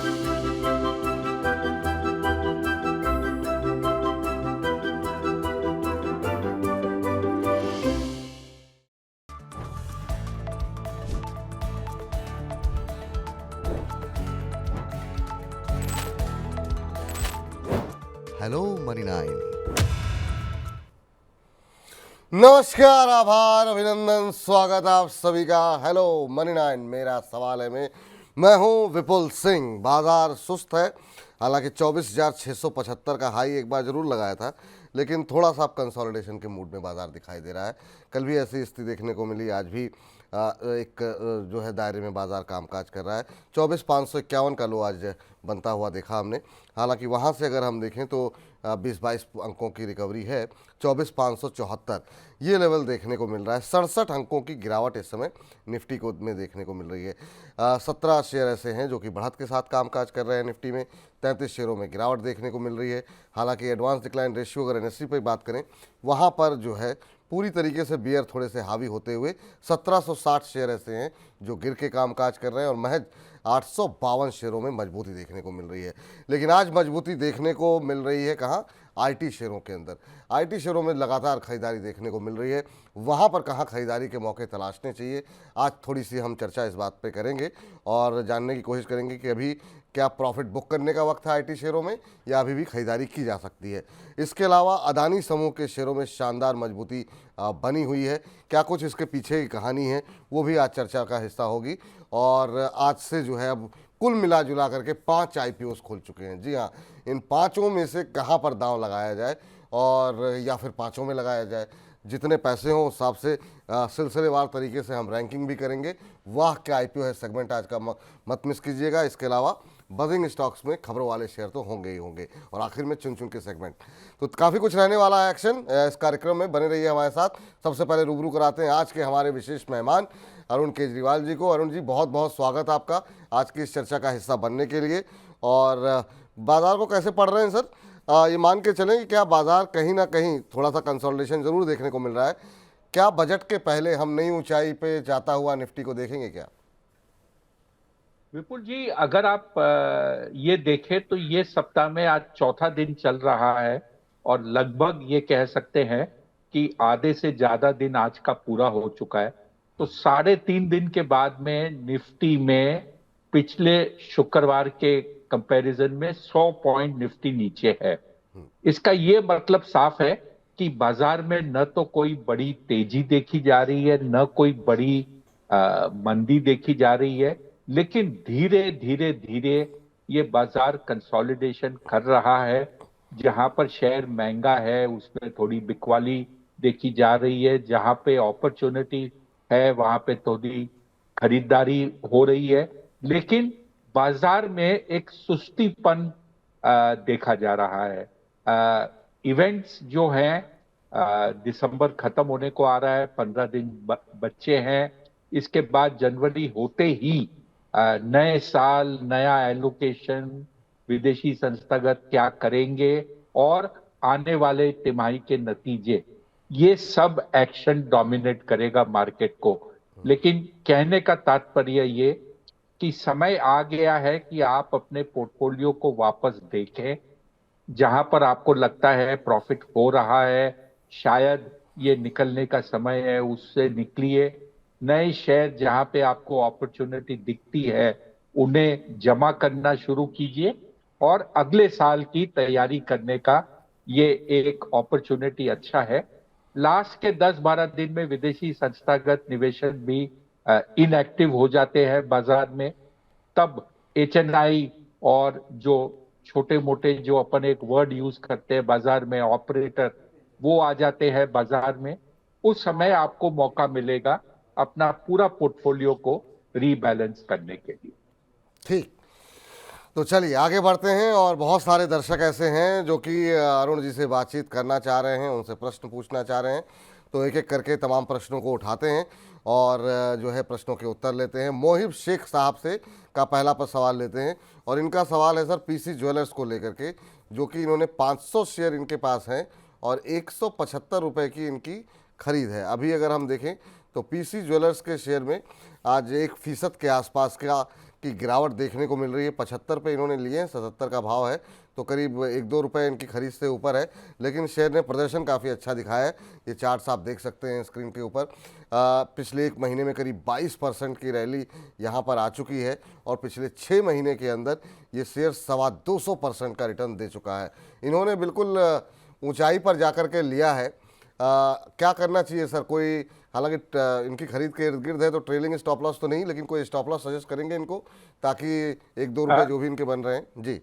Hello money nine. नमस्कार, आभार, अभिनंदन, स्वागत आप सभी का। हेलो मनी नाइन, मेरा सवाल है मैं हूं विपुल सिंह। बाजार सुस्त है, हालांकि 24,675 का हाई एक बार जरूर लगाया था, लेकिन थोड़ा सा अब कंसोलिडेशन के मूड में बाजार दिखाई दे रहा है। कल भी ऐसी स्थिति देखने को मिली, आज भी एक जो है दायरे में बाजार कामकाज कर रहा है। 24,551 का लो आज बनता हुआ देखा हमने। हालांकि वहां से अगर हम देखें तो 20-22 अंकों की रिकवरी है। 24,574 ये लेवल देखने को मिल रहा है। 67 अंकों की गिरावट इस समय निफ्टी को में देखने को मिल रही है। 17 शेयर ऐसे हैं जो कि बढ़त के साथ कामकाज कर रहे हैं निफ्टी में। 33 शेयरों में गिरावट देखने को मिल रही है। हालांकि एडवांस डिक्लाइन रेशियो अगर एनएससी पर बात करें, वहाँ पर जो है पूरी तरीके से बियर थोड़े से हावी होते हुए 1760 शेयर ऐसे हैं जो गिर के कामकाज कर रहे हैं और महज 852 शेयरों में मजबूती देखने को मिल रही है। लेकिन आज मजबूती देखने को मिल रही है कहाँ? आईटी शेयरों के अंदर। आईटी शेयरों में लगातार खरीदारी देखने को मिल रही है। वहाँ पर कहाँ खरीदारी के मौके तलाशने चाहिए, आज थोड़ी सी हम चर्चा इस बात पे करेंगे और जानने की कोशिश करेंगे कि अभी क्या प्रॉफिट बुक करने का वक्त है आईटी शेयरों में, या अभी भी खरीदारी की जा सकती है। इसके अलावा अदानी समूह के शेयरों में शानदार मजबूती बनी हुई है। क्या कुछ इसके पीछे की कहानी है, वो भी आज चर्चा का हिस्सा होगी। और आज से जो है अब कुल मिला जुला करके 5 आईपीओस खुल चुके हैं। जी हाँ, इन पाँचों में से कहाँ पर दांव लगाया जाए, और या फिर पाँचों में लगाया जाए, जितने पैसे हों उस हिसाब से सिलसिलेवार तरीके से हम रैंकिंग भी करेंगे। वाह क्या आईपीओ है सेगमेंट आज का, मत मिस कीजिएगा। इसके अलावा बजिंग स्टॉक्स में खबरों वाले शेयर तो होंगे ही होंगे, और आखिर में चुन चुन के सेगमेंट। तो काफ़ी कुछ रहने वाला है एक्शन इस कार्यक्रम में, बने रहिए हमारे साथ। सबसे पहले रूबरू कराते हैं आज के हमारे विशेष मेहमान अरुण केजरीवाल जी को। अरुण जी, बहुत बहुत स्वागत आपका आज की इस चर्चा का हिस्सा बनने के लिए। और बाजार को कैसे पढ़ रहे हैं सर? ये मान के चलें कि क्या बाजार कहीं ना कहीं थोड़ा सा कंसोलिडेशन जरूर देखने को मिल रहा है? क्या बजट के पहले हम नई ऊंचाई पे जाता हुआ निफ्टी को देखेंगे क्या? विपुल जी, अगर आप ये देखें तो ये सप्ताह में आज चौथा दिन चल रहा है और लगभग ये कह सकते हैं कि आधे से ज्यादा दिन आज का पूरा हो चुका है। तो 3.5 दिन के बाद में निफ्टी में पिछले शुक्रवार के कंपैरिजन में 100 पॉइंट निफ्टी नीचे है। इसका ये मतलब साफ है कि बाजार में न तो कोई बड़ी तेजी देखी जा रही है, न कोई बड़ी मंदी देखी जा रही है, लेकिन धीरे धीरे धीरे ये बाजार कंसोलिडेशन कर रहा है। जहां पर शेयर महंगा है उसमें थोड़ी बिकवाली देखी जा रही है, जहां पे अपॉर्चुनिटी है वहां पे थोड़ी खरीदारी हो रही है, लेकिन बाजार में एक सुस्तीपन देखा जा रहा है। इवेंट्स जो हैं, दिसंबर खत्म होने को आ रहा है, 15 दिन बच्चे हैं। इसके बाद जनवरी होते ही नए साल, नया एलोकेशन, विदेशी संस्थागत क्या करेंगे और आने वाले तिमाही के नतीजे, ये सब एक्शन डोमिनेट करेगा मार्केट को। लेकिन कहने का तात्पर्य ये कि समय आ गया है कि आप अपने पोर्टफोलियो को वापस देखें। जहां पर आपको लगता है प्रॉफिट हो रहा है, शायद ये निकलने का समय है, उससे निकलिए। नए शेयर जहां पे आपको अपॉर्चुनिटी दिखती है उन्हें जमा करना शुरू कीजिए, और अगले साल की तैयारी करने का ये एक अपॉर्चुनिटी अच्छा है। लास्ट के 10-12 दिन में विदेशी संस्थागत निवेशक भी इनएक्टिव हो जाते हैं बाजार में। तब एचएनआई और जो छोटे मोटे, जो अपन एक वर्ड यूज करते हैं बाजार में, ऑपरेटर, वो आ जाते हैं बाजार में। उस समय आपको मौका मिलेगा अपना पूरा पोर्टफोलियो को रीबैलेंस करने के लिए। ठीक, तो चलिए आगे बढ़ते हैं। और बहुत सारे दर्शक ऐसे हैं जो कि अरुण जी से बातचीत करना चाह रहे हैं, उनसे प्रश्न पूछना चाह रहे हैं। तो एक एक करके तमाम प्रश्नों को उठाते हैं और जो है प्रश्नों के उत्तर लेते हैं। मोहिब शेख साहब से का पहला पर सवाल लेते हैं, और इनका सवाल है सर पीसी ज्वेलर्स को लेकर के, जो कि इन्होंने 500 शेयर इनके पास हैं और 175 रुपये की इनकी खरीद है। अभी अगर हम देखें तो पीसी ज्वेलर्स के शेयर में आज 1% के आसपास का की गिरावट देखने को मिल रही है। 75 पे इन्होंने लिए हैं, 77 का भाव है, तो करीब 1-2 रुपये इनकी खरीद से ऊपर है, लेकिन शेयर ने प्रदर्शन काफ़ी अच्छा दिखाया है। ये चार्ट्स आप देख सकते हैं स्क्रीन के ऊपर। पिछले 1 महीने में करीब 22% की रैली यहाँ पर आ चुकी है और पिछले 6 महीने के अंदर ये शेयर 225% का रिटर्न दे चुका है। इन्होंने बिल्कुल ऊंचाई पर जाकर के लिया है। क्या करना चाहिए सर? कोई, हालांकि इनकी खरीद के इर्द गिर्द है तो ट्रेलिंग स्टॉप लॉस तो नहीं, लेकिन कोई स्टॉप लॉस सजेस्ट करेंगे इनको, ताकि 1-2 रुपए जो भी इनके बन रहे हैं जी।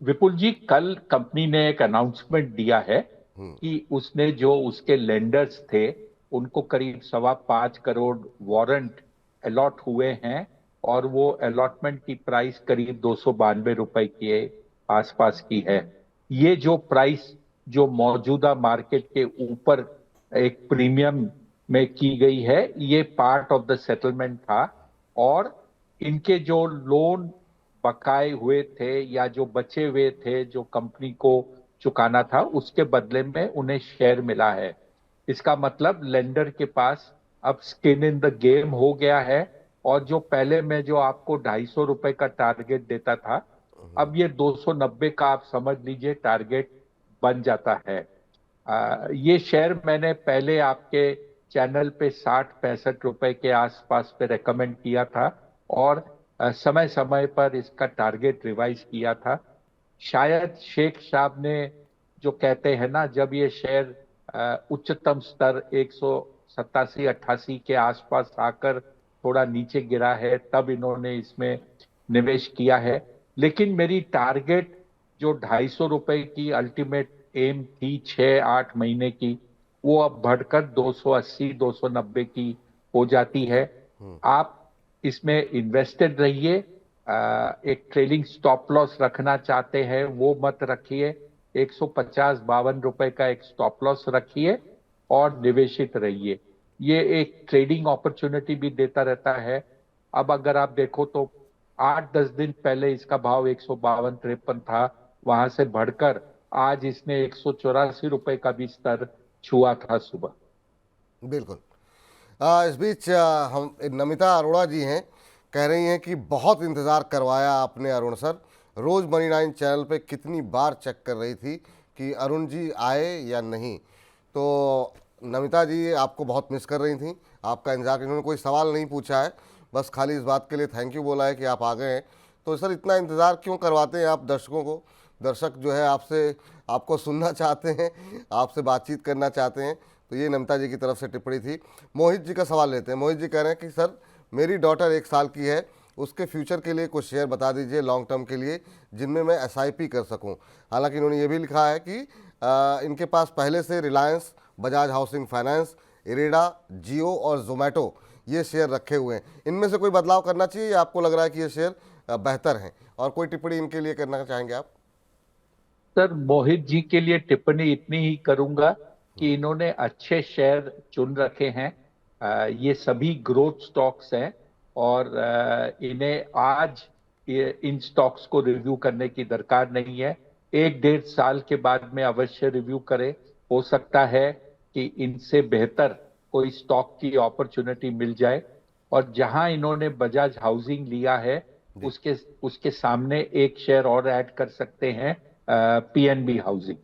विपुल जी, कल कंपनी ने एक अनाउंसमेंट दिया है कि उसने जो उसके लेंडर्स थे उनको करीब 5.25 करोड़ वारंट अलॉट हुए हैं और वो अलॉटमेंट की प्राइस करीब 292 रुपए के आसपास की है। ये जो प्राइस जो मौजूदा मार्केट के ऊपर एक प्रीमियम में की गई है, ये पार्ट ऑफ द सेटलमेंट था और इनके जो लोन बकाए हुए थे या जो बचे हुए थे जो कंपनी को चुकाना था, उसके बदले में उन्हें शेयर मिला है। इसका मतलब लेंडर के पास अब स्किन इन द गेम हो गया है और जो पहले मैं जो आपको 250 रुपए का टारगेट देता था, अब ये 290 का आप समझ लीजिए टारगेट बन जाता है। ये शेयर मैंने पहले आपके चैनल पे 60-65 रुपए के आसपास पे रेकमेंड किया था और समय समय पर इसका टारगेट रिवाइज किया था। शायद शेख साहब ने जो कहते हैं ना, जब ये शेयर उच्चतम स्तर 187-88 के आसपास आकर थोड़ा नीचे गिरा है, तब इन्होंने इसमें निवेश किया है। लेकिन मेरी टारगेट जो 250 रुपए की अल्टीमेट एम थी 6-8 महीने की, वो अब बढ़कर 280-290 की हो जाती है। आप इसमें इन्वेस्टेड रहिए। एक ट्रेलिंग स्टॉप लॉस रखना चाहते हैं वो मत रखिए। 150-52 रुपए का एक स्टॉप लॉस रखिए और निवेशित रहिए। ये एक ट्रेडिंग अपॉर्चुनिटी भी देता रहता है। अब अगर आप देखो तो 8-10 दिन पहले इसका भाव 152-53 था, वहां से बढ़कर आज इसने 184 रुपए का भी स्तर छुआ था सुबह। बिल्कुल। इस बीच हम नमिता अरोड़ा जी हैं, कह रही हैं कि बहुत इंतज़ार करवाया आपने अरुण सर, रोज़ मनी 9 चैनल पे कितनी बार चेक कर रही थी कि अरुण जी आए या नहीं। तो नमिता जी आपको बहुत मिस कर रही थी, आपका इंतज़ार। इन्होंने कोई सवाल नहीं पूछा है, बस खाली इस बात के लिए थैंक यू बोला है कि आप आ गए हैं। तो सर, इतना इंतज़ार क्यों करवाते हैं आप दर्शकों को? दर्शक जो है आपसे, आपको सुनना चाहते हैं, आपसे बातचीत करना चाहते हैं। तो ये नमिता जी की तरफ से टिप्पणी थी। मोहित जी का सवाल लेते हैं। मोहित जी कह रहे हैं कि सर, मेरी डॉटर 1 साल की है, उसके फ्यूचर के लिए कुछ शेयर बता दीजिए लॉन्ग टर्म के लिए, जिनमें मैं एसआईपी कर सकूं। हालांकि इन्होंने ये भी लिखा है कि इनके पास पहले से रिलायंस, बजाज हाउसिंग फाइनेंस, इरेडा, जियो और जोमेटो ये शेयर रखे हुए हैं। इनमें से कोई बदलाव करना चाहिए या आपको लग रहा है कि ये शेयर बेहतर हैं? और कोई टिप्पणी इनके लिए करना चाहेंगे आप? सर, मोहित जी के लिए टिप्पणी इतनी ही करूंगा कि इन्होंने अच्छे शेयर चुन रखे हैं। ये सभी ग्रोथ स्टॉक्स हैं और इन्हें आज इन स्टॉक्स को रिव्यू करने की दरकार नहीं है। 1-1.5 साल के बाद में अवश्य रिव्यू करें। हो सकता है कि इनसे बेहतर कोई स्टॉक की अपॉर्चुनिटी मिल जाए। और जहां इन्होंने बजाज हाउसिंग लिया है, उसके उसके सामने एक शेयर और ऐड कर सकते हैं, पीएनबी हाउसिंग।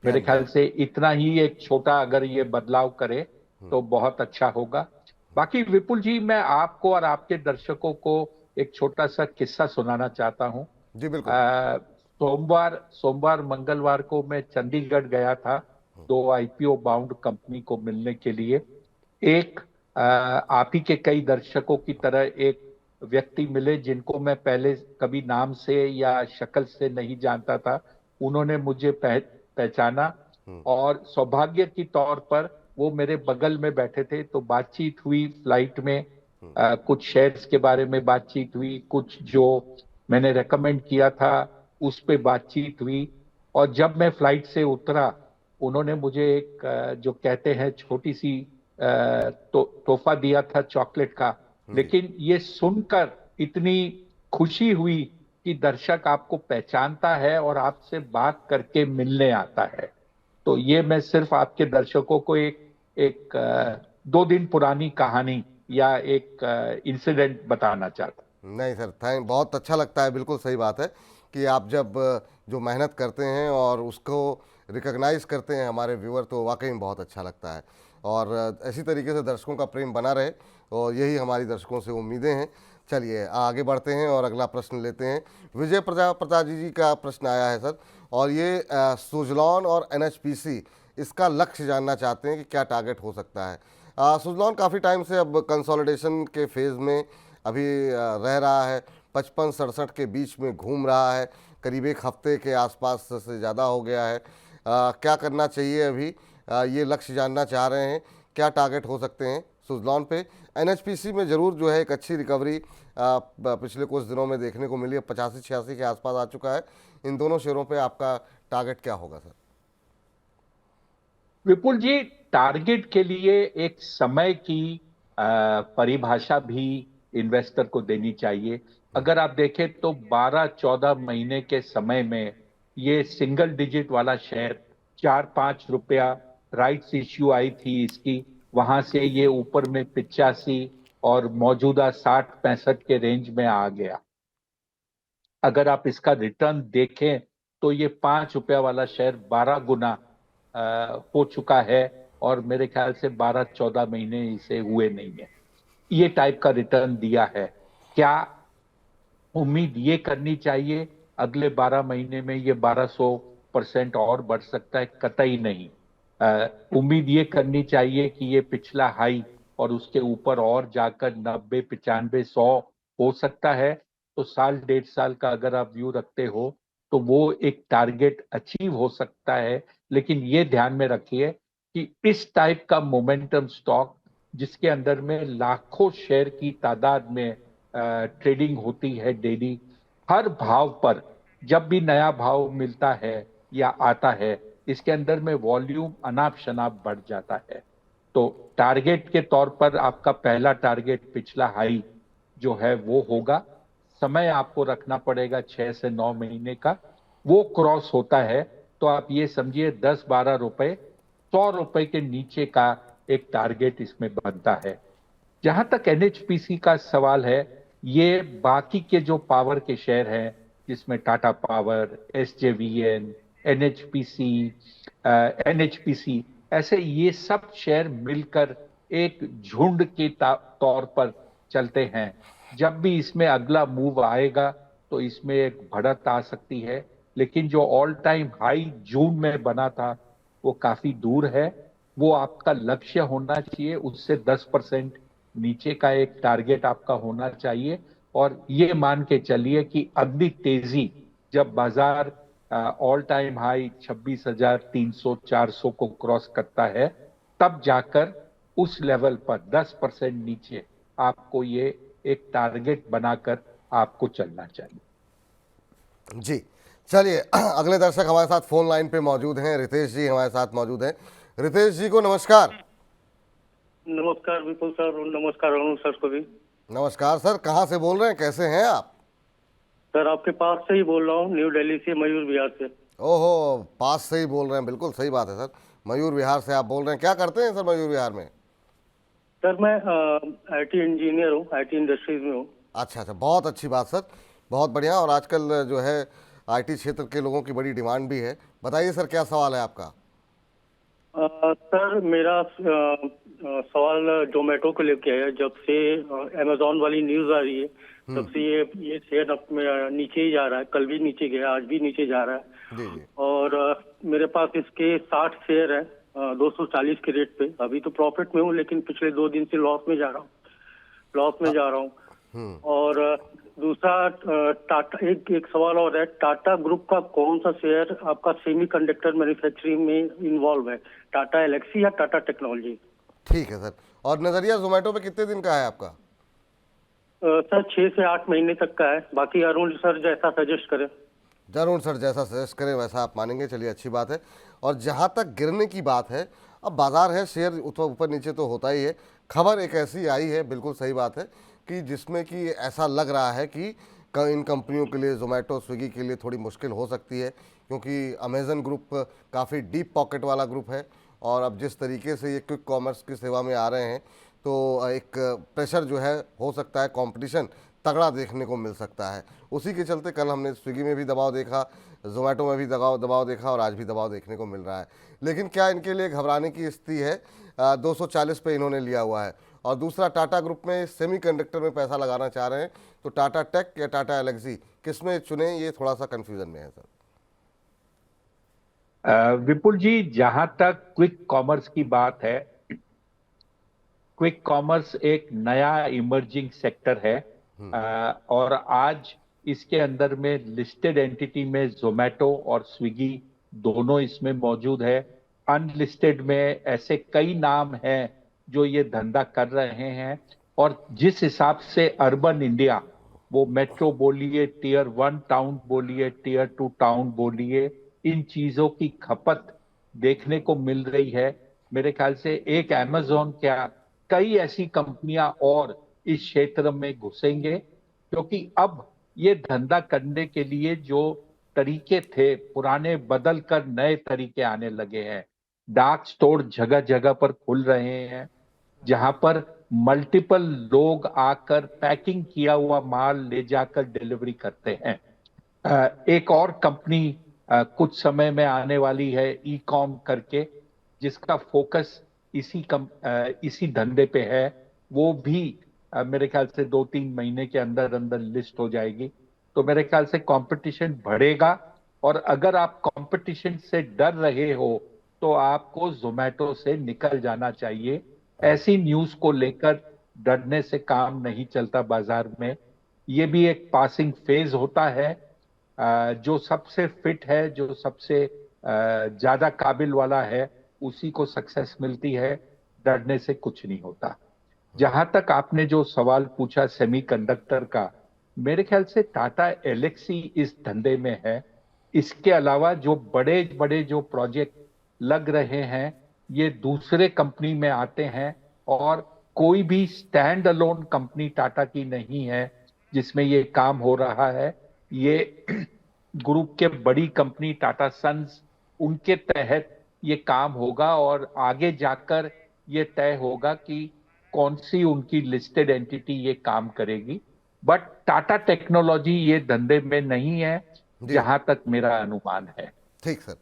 मेरे ख्याल से इतना ही एक छोटा अगर ये बदलाव करे तो बहुत अच्छा होगा। बाकी विपुल जी, मैं आपको और आपके दर्शकों को एक छोटा सा किस्सा सुनाना चाहता हूं। जी बिल्कुल। सोमवार मंगलवार को मैं चंडीगढ़ गया था 2 आईपीओ बाउंड कंपनी को मिलने के लिए। एक आप ही के कई दर्शकों की तरह एक व्यक्ति मिले जिनको मैं पहले कभी नाम से या शक्ल से नहीं जानता था। उन्होंने मुझे पहचाना और सौभाग्य की तौर पर वो मेरे बगल में बैठे थे। तो बातचीत हुई फ्लाइट में, कुछ शेयर्स के बारे में बातचीत हुई, कुछ जो मैंने रेकमेंड किया था उस पे बातचीत हुई। और जब मैं फ्लाइट से उतरा, उन्होंने मुझे एक जो कहते हैं छोटी सी तोहफा दिया था चॉकलेट का। लेकिन ये सुनकर इतनी खुशी हुई कि दर्शक आपको पहचानता है और आपसे बात करके मिलने आता है। तो ये मैं सिर्फ आपके दर्शकों को एक 2 दिन पुरानी कहानी या एक इंसिडेंट बताना चाहता। नहीं सर, बहुत अच्छा लगता है, बिल्कुल सही बात है कि आप जब जो मेहनत करते हैं और उसको रिकॉग्नाइज करते हैं हमारे व्यूअर, तो वाकई में बहुत अच्छा लगता है। और इसी तरीके से दर्शकों का प्रेम बना रहे, और यही हमारी दर्शकों से उम्मीदें हैं। चलिए आगे बढ़ते हैं और अगला प्रश्न लेते हैं। विजय प्रजापति जी का प्रश्न आया है सर, और ये सुजलॉन और एनएचपीसी, इसका लक्ष्य जानना चाहते हैं कि क्या टारगेट हो सकता है। सुजलॉन काफ़ी टाइम से अब कंसोलिडेशन के फेज़ में अभी रह रहा है, 55-67 के बीच में घूम रहा है, करीब एक हफ्ते के आसपास से ज़्यादा हो गया है। क्या करना चाहिए अभी, ये लक्ष्य जानना चाह रहे हैं, क्या टारगेट हो सकते हैं सुजलॉन पे। एनएचपीसी में ज़रूर जो है एक अच्छी रिकवरी पिछले कुछ दिनों में देखने को मिली है, 85-86 के आसपास आ चुका है। इन दोनों शेयरों पे आपका टारगेट क्या होगा सर? विपुल जी, टारगेट के लिए एक समय की परिभाषा भी इन्वेस्टर को देनी चाहिए। अगर आप देखें तो 12-14 महीने के समय में ये सिंगल डिजिट वाला शेयर 4-5 रुपया राइट्स इश्यू आई थी इसकी, वहां से ये ऊपर में 85 और मौजूदा 60-65 के रेंज में आ गया। अगर आप इसका रिटर्न देखें तो ये 5 रुपया वाला शेयर 12 गुना हो चुका है, और मेरे ख्याल से 12-14 महीने इसे हुए नहीं है, ये टाइप का रिटर्न दिया है। क्या उम्मीद ये करनी चाहिए अगले 12 महीने में ये 1200% और बढ़ सकता है? कतई नहीं। उम्मीद ये करनी चाहिए कि ये पिछला हाई और उसके ऊपर और जाकर 90-95-100 हो सकता है। तो साल 1.5 साल का अगर आप व्यू रखते हो तो वो एक टारगेट अचीव हो सकता है। लेकिन ये ध्यान में रखिए कि इस टाइप का मोमेंटम स्टॉक, जिसके अंदर में लाखों शेयर की तादाद में ट्रेडिंग होती है डेली, हर भाव पर जब भी नया भाव मिलता है या आता है, इसके अंदर में वॉल्यूम अनाप शनाप बढ़ जाता है। तो टारगेट के तौर पर आपका पहला टारगेट पिछला हाई जो है वो होगा। समय आपको रखना पड़ेगा 6 से 9 महीने का। वो क्रॉस होता है तो आप ये समझिए 10-12 रुपए, 100 रुपए के नीचे का एक टारगेट इसमें बनता है। जहां तक एनएचपीसी का सवाल है, ये बाकी के जो पावर के शेयर हैं, जिसमें Tata power, SJVN, NHPC, NHPC, ऐसे ये सब शेयर मिलकर एक झुंड के तौर पर चलते हैं। जब भी इसमें अगला मूव आएगा तो इसमें एक बढ़त आ सकती है, लेकिन जो ऑल टाइम हाई जून में बना था वो काफी दूर है। वो आपका लक्ष्य होना चाहिए, उससे 10% नीचे का एक टारगेट आपका होना चाहिए। और ये मान के चलिए कि अगली तेजी जब बाजार ऑल टाइम हाई 26,300-400 को क्रॉस करता है, तब जाकर उस लेवल पर 10% नीचे आपको ये एक टारगेट बनाकर आपको चलना चाहिए। जी, चलिए अगले दर्शक हमारे साथ फोन लाइन पे मौजूद हैं, रितेश जी हमारे साथ मौजूद हैं। रितेश जी को नमस्कार। नमस्कार विपुल सर, और नमस्कार अरुण सर को भी। नमस्कार सर, कहाँ से बोल रहे हैं, कैसे हैं आप? सर आपके पास से ही बोल रहा हूँ, न्यू दिल्ली से, मयूर विहार से। ओहो, पास से ही बोल रहे हैं, बिल्कुल सही बात है सर। मयूर विहार से आप बोल रहे हैं, क्या करते हैं सर मयूर विहार में? सर मैं आईटी इंजीनियर हूँ, आईटी इंडस्ट्रीज में हूँ। अच्छा अच्छा, बहुत अच्छी बात सर, बहुत बढ़िया। और आजकल जो है आईटी क्षेत्र के लोगों की बड़ी डिमांड भी है। बताइए सर, क्या सवाल है आपका? सर मेरा सवाल जोमेटो को लेके है। जब से अमेजोन वाली न्यूज आ रही है तब से ये शेयर नीचे ही जा रहा है। कल भी नीचे गया, आज भी नीचे जा रहा है। जी जी। और मेरे पास इसके 60 शेयर है 240 के रेट पे। अभी तो प्रॉफिट में हूँ, लेकिन पिछले 2 दिन से लॉस में जा रहा हूँ। और दूसरा टाटा, एक सवाल और है। टाटा ग्रुप का कौन सा शेयर आपका सेमीकंडक्टर मैन्युफैक्चरिंग में इन्वॉल्व है? टाटा एलेक्सी या टाटा टेक्नोलॉजी? ठीक है सर। और नज़रिया जोमेटो पे कितने दिन का है आपका? सर 6 से 8 महीने तक का है। बाकी अरुण सर जैसा सजेस्ट करें। जरूर सर, जैसा सजेस्ट करें वैसा आप मानेंगे। चलिए अच्छी बात है। और जहाँ तक गिरने की बात है, अब बाजार है, शेयर ऊपर नीचे तो होता ही है। खबर एक ऐसी आई है, बिल्कुल सही बात है, कि जिसमें कि ऐसा लग रहा है कि इन कंपनियों के लिए, जोमेटो स्विगी के लिए थोड़ी मुश्किल हो सकती है, क्योंकि अमेज़न ग्रुप काफ़ी डीप पॉकेट वाला ग्रुप है। और अब जिस तरीके से ये क्विक कॉमर्स की सेवा में आ रहे हैं, तो एक प्रेशर जो है हो सकता है, कंपटीशन तगड़ा देखने को मिल सकता है। उसी के चलते कल हमने स्विगी में भी दबाव देखा, जोमेटो में भी दबाव देखा और आज भी दबाव देखने को मिल रहा है। लेकिन क्या इनके लिए घबराने की स्थिति है? 240 पे इन्होंने लिया हुआ है। और दूसरा, टाटा ग्रुप में सेमीकंडक्टर में पैसा लगाना चाह रहे हैं, तो टाटा टेक या टाटा एलेक्सी किसमें चुने, ये थोड़ा सा कंफ्यूजन में है सर। विपुल जी, जहां तक क्विक कॉमर्स की बात है, क्विक कॉमर्स एक नया इमर्जिंग सेक्टर है। और आज इसके अंदर में लिस्टेड एंटिटी में जोमेटो और स्विगी दोनों इसमें मौजूद है। अनलिस्टेड में ऐसे कई नाम हैं जो ये धंधा कर रहे हैं। और जिस हिसाब से अर्बन इंडिया, वो मेट्रो बोलिए, टियर 1 टाउन बोलिए, टियर 2 टाउन बोलिए, इन चीजों की खपत देखने को मिल रही है। मेरे ख्याल से एक अमेज़न क्या, कई ऐसी कंपनियां और इस क्षेत्र में घुसेंगे, क्योंकि अब ये धंधा करने के लिए जो तरीके थे पुराने बदल कर नए तरीके आने लगे हैं। डार्क स्टोर जगह जगह पर खुल रहे हैं, जहां पर मल्टीपल लोग आकर पैकिंग किया हुआ माल ले जाकर डिलीवरी करते हैं। एक और कंपनी कुछ समय में आने वाली है, ई कॉम करके, जिसका फोकस इसी धंधे पे है। वो भी मेरे ख्याल से 2-3 महीने के अंदर अंदर लिस्ट हो जाएगी। तो मेरे ख्याल से कंपटीशन बढ़ेगा। और अगर आप कंपटीशन से डर रहे हो तो आपको जोमेटो से निकल जाना चाहिए। ऐसी न्यूज को लेकर डरने से काम नहीं चलता बाजार में। ये भी एक पासिंग फेज होता है। जो सबसे फिट है, जो सबसे ज्यादा काबिल वाला है, उसी को सक्सेस मिलती है। डरने से कुछ नहीं होता। जहां तक आपने जो सवाल पूछा सेमीकंडक्टर का, मेरे ख्याल से टाटा एलेक्सी इस धंधे में है। इसके अलावा जो बड़े बड़े जो प्रोजेक्ट लग रहे हैं, ये दूसरे कंपनी में आते हैं। और कोई भी स्टैंड अलोन कंपनी टाटा की नहीं है जिसमें ये काम हो रहा है। ये ग्रुप के बड़ी कंपनी टाटा सन्स, उनके तहत ये काम होगा। और आगे जाकर ये तय होगा कि कौन सी उनकी लिस्टेड एंटिटी ये काम करेगी। बट टाटा टेक्नोलॉजी ये धंधे में नहीं है, जहां तक मेरा अनुमान है। ठीक सर,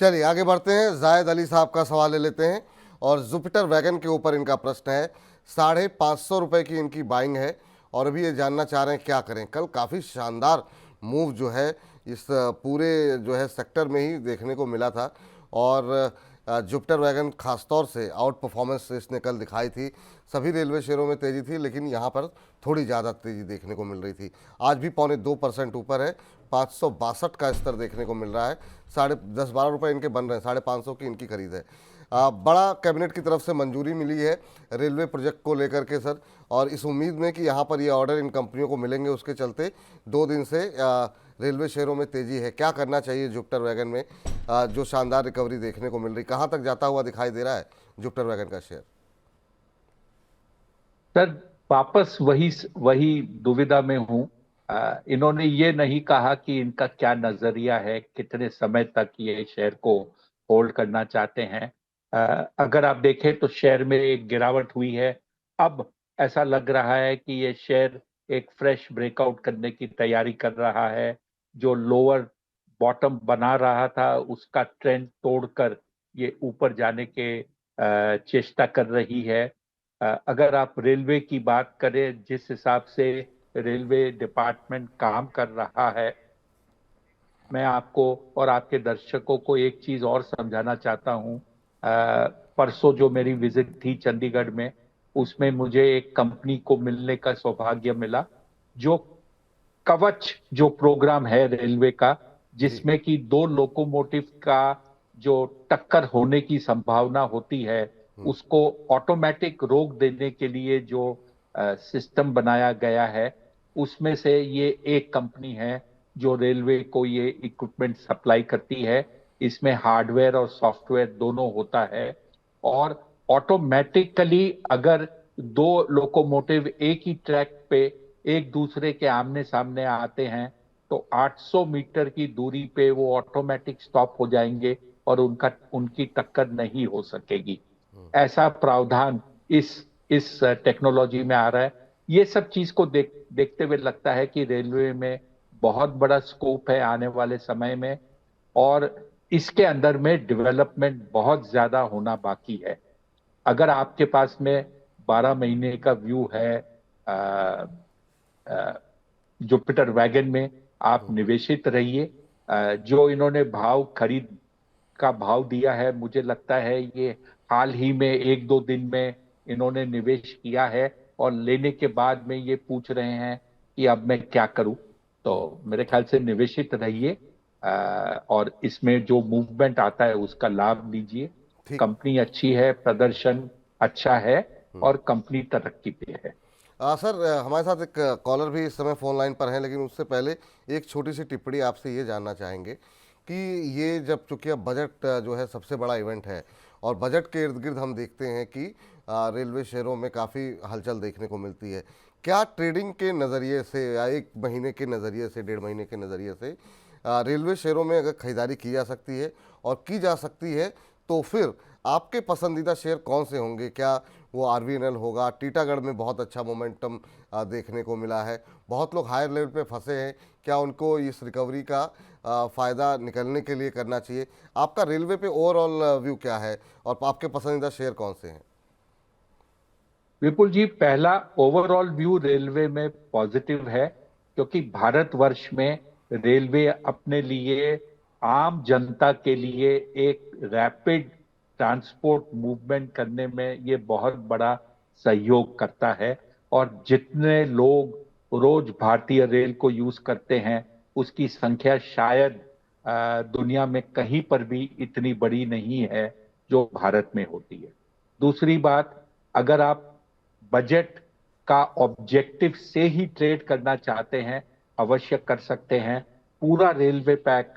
चलिए आगे बढ़ते हैं। जायद अली साहब का सवाल ले लेते हैं। और जुपिटर वैगन के ऊपर इनका प्रश्न है। 550 रुपये की इनकी बाइंग है और अभी ये जानना चाह रहे हैं क्या करें। कल काफ़ी शानदार मूव जो है इस पूरे जो है सेक्टर में ही देखने को मिला था। और जुपिटर वैगन खासतौर से आउट परफॉर्मेंस इसने कल दिखाई थी। सभी रेलवे शेयरों में तेज़ी थी, लेकिन यहाँ पर थोड़ी ज़्यादा तेज़ी देखने को मिल रही थी। आज भी 0.25% ऊपर है, 562 का स्तर देखने को मिल रहा है। 10-12 रुपये इनके बन रहे हैं, 550 की इनकी खरीद है। बड़ा कैबिनेट की तरफ से मंजूरी मिली है रेलवे प्रोजेक्ट को लेकर के सर, और इस उम्मीद में कि यहाँ पर ये ऑर्डर इन कंपनियों को मिलेंगे, उसके चलते 2 दिन से रेलवे शेयरों में तेज़ी है। क्या करना चाहिए जुपिटर वैगन में, जो शानदार रिकवरी देखने को मिल रही, कहाँ तक जाता हुआ दिखाई दे रहा है जुपिटर वैगन का शेयर? सर, वापस वही दुविधा में हूं। इन्होंने ये नहीं कहा कि इनका क्या नजरिया है, कितने समय तक ये शेयर को होल्ड करना चाहते हैं। अगर आप देखें तो शेयर में एक गिरावट हुई है। अब ऐसा लग रहा है कि ये शेयर एक फ्रेश ब्रेकआउट करने की तैयारी कर रहा है। जो लोअर बॉटम बना रहा था, उसका ट्रेंड तोड़कर ये ऊपर जाने के चेष्टा कर रही है। अगर आप रेलवे की बात करें, जिस हिसाब से रेलवे डिपार्टमेंट काम कर रहा है, मैं आपको और आपके दर्शकों को एक चीज और समझाना चाहता हूं। परसों जो मेरी विजिट थी चंडीगढ़ में, उसमें मुझे एक कंपनी को मिलने का सौभाग्य मिला, जो कवच जो प्रोग्राम है रेलवे का, जिसमें कि 2 लोकोमोटिव का जो टक्कर होने की संभावना होती है, उसको ऑटोमेटिक रोक देने के लिए जो सिस्टम बनाया गया है, उसमें से ये एक कंपनी है जो रेलवे को ये इक्विपमेंट सप्लाई करती है। इसमें हार्डवेयर और सॉफ्टवेयर दोनों होता है। और ऑटोमेटिकली अगर 2 लोकोमोटिव एक ही ट्रैक पे एक दूसरे के आमने सामने आते हैं, तो 800 मीटर की दूरी पे वो ऑटोमेटिक स्टॉप हो जाएंगे और उनकी टक्कर नहीं हो सकेगी। ऐसा प्रावधान इस टेक्नोलॉजी में आ रहा है। ये सब चीज को देखते हुए लगता है कि रेलवे में बहुत बड़ा स्कोप है आने वाले समय में, और इसके अंदर में डेवलपमेंट बहुत ज्यादा होना बाकी है। अगर आपके पास में 12 महीने का व्यू है जुपिटर वैगन में, आप निवेशित रहिए। जो इन्होंने खरीद का भाव दिया है, मुझे लगता है ये हाल ही में 1-2 दिन में इन्होंने निवेश किया है, और लेने के बाद में ये पूछ रहे हैं कि अब मैं क्या करूं। तो मेरे ख्याल से निवेशित रहिए, और इसमें जो मूवमेंट आता है उसका लाभ लीजिए। ठीक। कंपनी अच्छी है, प्रदर्शन अच्छा है, और कंपनी तरक्की पे है। सर, हमारे साथ एक कॉलर भी इस समय फ़ोन लाइन पर हैं, लेकिन उससे पहले एक छोटी सी टिप्पणी आपसे ये जानना चाहेंगे कि ये जब चूंकि अब बजट जो है सबसे बड़ा इवेंट है, और बजट के इर्द गिर्द हम देखते हैं कि रेलवे शेयरों में काफ़ी हलचल देखने को मिलती है। क्या ट्रेडिंग के नज़रिए से या एक महीने के नज़रिए से, 1.5 महीने के नज़रिए से रेलवे शेयरों में अगर खरीदारी की जा सकती है और की जा सकती है, तो फिर आपके पसंदीदा शेयर कौन से होंगे? क्या वो आरवीएनएल होगा? टीटागढ़ में बहुत अच्छा मोमेंटम देखने को मिला है, बहुत लोग हायर लेवल पे फंसे हैं, क्या उनको इस रिकवरी का फ़ायदा निकलने के लिए करना चाहिए? आपका रेलवे पे ओवरऑल व्यू क्या है और आपके पसंदीदा शेयर कौन से हैं? विपुल जी, पहला ओवरऑल व्यू रेलवे में पॉजिटिव है, क्योंकि भारतवर्ष में रेलवे अपने लिए, आम जनता के लिए एक रैपिड ट्रांसपोर्ट मूवमेंट करने में ये बहुत बड़ा सहयोग करता है। और जितने लोग रोज भारतीय रेल को यूज करते हैं, उसकी संख्या शायद दुनिया में कहीं पर भी इतनी बड़ी नहीं है जो भारत में होती है। दूसरी बात, अगर आप बजट का ऑब्जेक्टिव से ही ट्रेड करना चाहते हैं, अवश्य कर सकते हैं। पूरा रेलवे पैक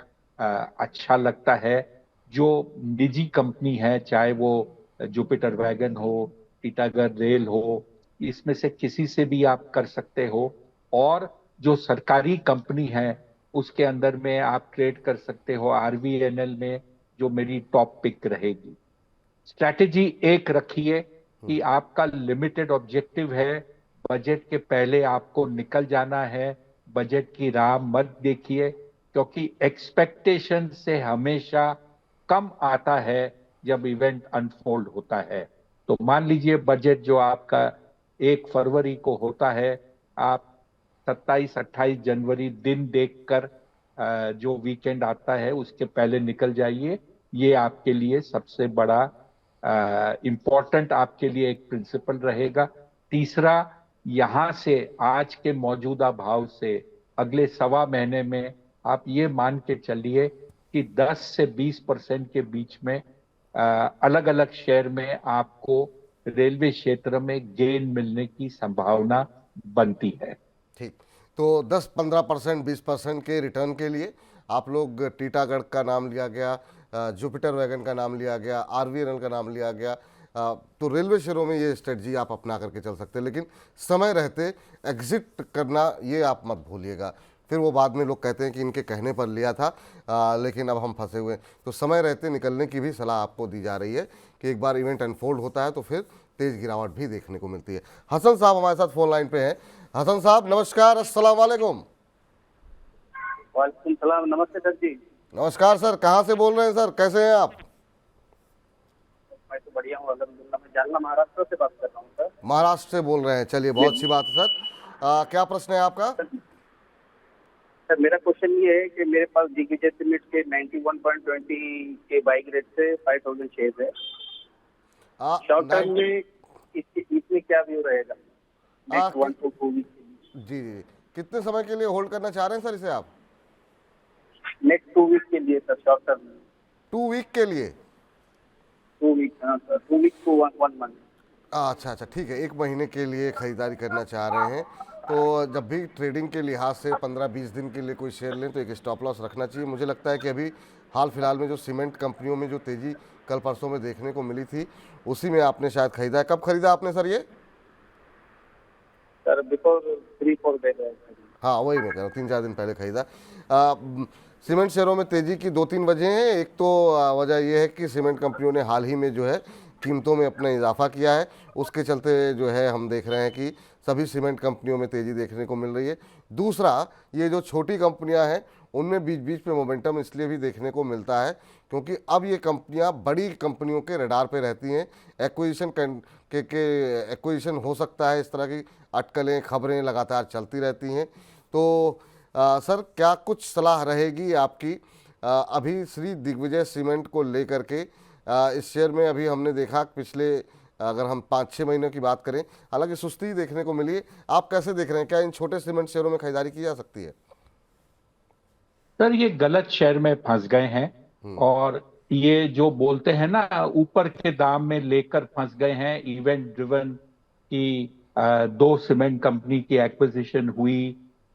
अच्छा लगता है। जो निजी कंपनी है, चाहे वो जुपिटर वैगन हो, टीटागढ़ रेल हो, इसमें से किसी से भी आप कर सकते हो। और जो सरकारी कंपनी है, उसके अंदर में आप ट्रेड कर सकते हो आरवीएनएल में, जो मेरी टॉप पिक रहेगी। स्ट्रैटेजी एक रखिए कि आपका लिमिटेड ऑब्जेक्टिव है, बजट के पहले आपको निकल जाना है। बजट की राह मत देखिए, क्योंकि एक्सपेक्टेशन से हमेशा कम आता है जब इवेंट अनफोल्ड होता है। तो मान लीजिए बजट जो आपका 1 फरवरी को होता है, आप 27-28 जनवरी दिन देखकर जो वीकेंड आता है उसके पहले निकल जाइए। ये आपके लिए सबसे बड़ा इम्पोर्टेंट, आपके लिए एक प्रिंसिपल रहेगा। तीसरा, यहां से आज के मौजूदा भाव से अगले 1.25 महीने में आप ये मान के चलिए कि 10 से 20% के बीच में अलग अलग शेयर में आपको रेलवे क्षेत्र में गेन मिलने की संभावना बनती है। ठीक। तो 10-15%, 20% के रिटर्न के लिए आप लोग टीटागढ़ का नाम लिया गया, जुपिटर वैगन का नाम लिया गया, आरवीएनएल का नाम लिया गया, तो रेलवे शेयरों में ये स्ट्रेटजी आप अपना करके चल सकते हैं, लेकिन समय रहते एग्जिट करना ये आप मत भूलिएगा। फिर वो बाद में लोग कहते हैं कि इनके कहने पर लिया था, लेकिन अब हम फंसे हुए हैं। तो समय रहते निकलने की भी सलाह आपको दी जा रही है कि एक बार इवेंट अनफोल्ड होता है तो फिर तेज़ गिरावट भी देखने को मिलती है। हसन साहब हमारे साथ फ़ोन लाइन पे हैं। हसन साहब नमस्कार, अस्सलाम वालेकुम। वालेकुम सलाम, नमस्ते सर जी। नमस्कार सर, कहाँ से बोल रहे हैं सर, कैसे हैं आप? मैं तो बढ़िया हूँ अल्हम्दुलिल्लाह। मैं जालना महाराष्ट्र से बात कर रहा हूँ सर। महाराष्ट्र से बोल रहे हैं, चलिए बहुत अच्छी बात है सर। क्या प्रश्न है आपका? सर मेरा क्वेश्चन ये है कि मेरे पास दिग्विजय सीमेंट के 91.20 के बाई ग्रेड से 5000 शेयर है। शॉर्ट टर्म में इसमें क्या व्यू रहेगा नेक्स्ट 1 to 2 वीक? जी जी, कितने समय के लिए होल्ड करना चाह रहे हैं सर इसे आप? नेक्स्ट 2 वीक के लिए सर, शॉर्ट टर्म में। 2 वीक के लिए? 2 वीक, हाँ सर, 2 वीक टू 1 मंथ। अच्छा अच्छा, ठीक है, 1 महीने के लिए खरीदारी करना चाह रहे हैं। तो जब भी ट्रेडिंग के लिहाज से 15-20 दिन के लिए कोई शेयर लें तो एक स्टॉप लॉस रखना चाहिए। मुझे लगता है कि अभी हाल फिलहाल में जो सीमेंट कंपनियों में जो तेज़ी कल परसों में देखने को मिली थी, उसी में आपने शायद खरीदा है। कब खरीदा आपने सर ये? Sir before 3-4 days. हाँ वही मैं कह रहा हूँ, 3-4 दिन पहले खरीदा। सीमेंट शेयरों में तेज़ी की 2-3 वजह हैं। एक तो वजह यह है कि सीमेंट कंपनियों ने हाल ही में जो है कीमतों में अपना इजाफा किया है, उसके चलते जो है हम देख रहे हैं कि सभी सीमेंट कंपनियों में तेज़ी देखने को मिल रही है। दूसरा, ये जो छोटी कंपनियां हैं उनमें बीच बीच में मोमेंटम इसलिए भी देखने को मिलता है क्योंकि अब ये कंपनियां बड़ी कंपनियों के रडार पे रहती हैं। एक्विजिशन के एक्विजिशन हो सकता है, इस तरह की अटकलें खबरें लगातार चलती रहती हैं। तो सर, क्या कुछ सलाह रहेगी आपकी अभी श्री दिग्विजय सीमेंट को लेकर के? इस शेयर में अभी हमने देखा पिछले, अगर हम 5-6 महीनों की बात करें, हालांकि सुस्ती देखने को मिली है। आप कैसे देख रहे हैं, क्या इन छोटे सीमेंट शेयरों में खरीदारी की जा सकती है? सर, ये गलत शेयर में फंस गए हैं और ये जो बोलते हैं ना, ऊपर के दाम में लेकर फंस गए हैं। इवेंट ड्रिवन की 2 सीमेंट कंपनी की एक्विजिशन हुई,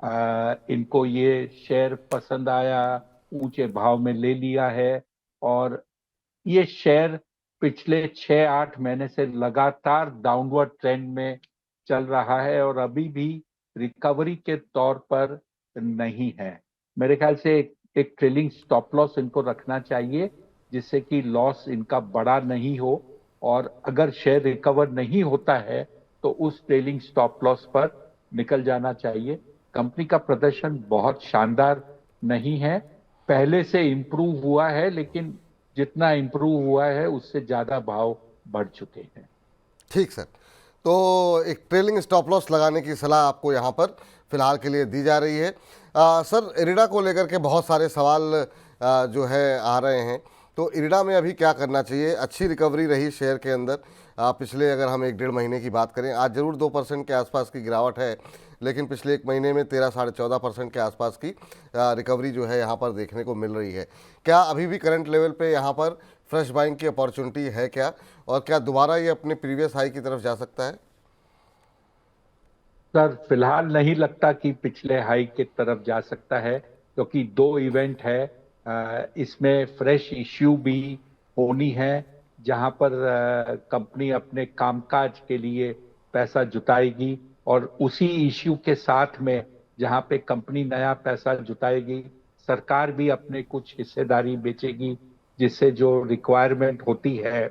इनको ये शेयर पसंद आया, ऊंचे भाव में ले लिया है और ये शेयर पिछले 6-8 महीने से लगातार डाउनवर्ड ट्रेंड में चल रहा है और अभी भी रिकवरी के तौर पर नहीं है। मेरे ख्याल से एक ट्रेलिंग स्टॉप लॉस इनको रखना चाहिए जिससे कि लॉस इनका बड़ा नहीं हो, और अगर शेयर रिकवर नहीं होता है तो उस ट्रेलिंग स्टॉप लॉस पर निकल जाना चाहिए। कंपनी का प्रदर्शन बहुत शानदार नहीं है, पहले से इंप्रूव हुआ है, लेकिन जितना इंप्रूव हुआ है उससे ज्यादा भाव बढ़ चुके हैं। ठीक सर, तो एक ट्रेलिंग स्टॉप लॉस लगाने की सलाह आपको यहाँ पर फिलहाल के लिए दी जा रही है। सर, इरिडा को लेकर के बहुत सारे सवाल जो है आ रहे हैं, तो इरिडा में अभी क्या करना चाहिए? अच्छी रिकवरी रही शेयर के अंदर पिछले, अगर हम 1-1.5 महीने की बात करें, आज जरूर 2% के आसपास की गिरावट है, लेकिन पिछले 1 महीने में 13-14.5% के आसपास की रिकवरी जो है यहाँ पर देखने को मिल रही है। क्या अभी भी करंट लेवल पे यहाँ पर फ्रेश बाइंग की अपॉर्चुनिटी है क्या, और क्या दोबारा ये अपने प्रीवियस हाई की तरफ जा सकता है? सर, फिलहाल नहीं लगता कि पिछले हाई की तरफ जा सकता है, क्योंकि 2 इवेंट है, इसमें फ्रेश इश्यू भी होनी है जहां पर कंपनी अपने कामकाज के लिए पैसा जुटाएगी, और उसी इश्यू के साथ में जहां पे कंपनी नया पैसा जुटाएगी, सरकार भी अपने कुछ हिस्सेदारी बेचेगी, जिससे जो रिक्वायरमेंट होती है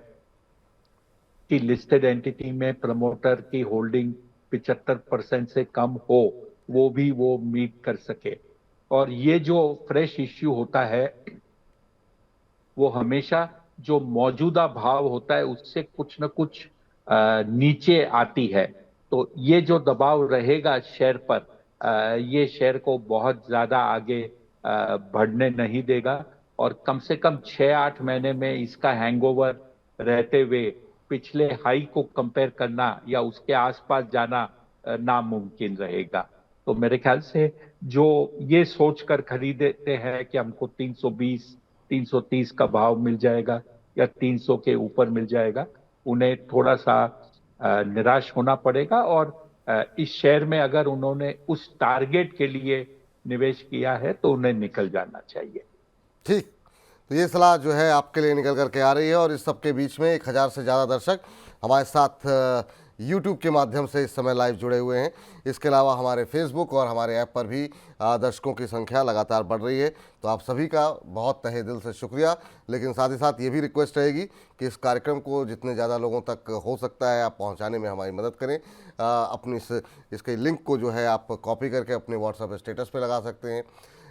कि लिस्टेड एंटिटी में प्रमोटर की होल्डिंग 75% से कम हो, वो भी वो मीट कर सके। और ये जो फ्रेश इश्यू होता है वो हमेशा जो मौजूदा भाव होता है उससे कुछ न कुछ नीचे आती है। तो ये जो दबाव रहेगा शेयर पर, ये शेयर को बहुत ज्यादा आगे बढ़ने नहीं देगा, और कम से कम 6-8 महीने में इसका हैंगओवर रहते हुए पिछले हाई को कंपेयर करना या उसके आसपास जाना नामुमकिन रहेगा। तो मेरे ख्याल से जो ये सोचकर खरीदते हैं कि हमको 320 330 का भाव मिल जाएगा या 300 के ऊपर मिल जाएगा, उन्हें थोड़ा सा निराश होना पड़ेगा। और इस शेयर में अगर उन्होंने उस टारगेट के लिए निवेश किया है तो उन्हें निकल जाना चाहिए। ठीक, तो ये सलाह जो है आपके लिए निकल करके आ रही है, और इस सबके बीच में 1000 से ज़्यादा दर्शक हमारे साथ यूट्यूब के माध्यम से इस समय लाइव जुड़े हुए हैं। इसके अलावा हमारे फेसबुक और हमारे ऐप पर भी दर्शकों की संख्या लगातार बढ़ रही है, तो आप सभी का बहुत तहे दिल से शुक्रिया। लेकिन साथ ही साथ ये भी रिक्वेस्ट रहेगी कि इस कार्यक्रम को जितने ज़्यादा लोगों तक हो सकता है आप पहुंचाने में हमारी मदद करें। अपनी इसके लिंक को जो है आप कॉपी करके अपने व्हाट्सएप स्टेटस पर लगा सकते हैं।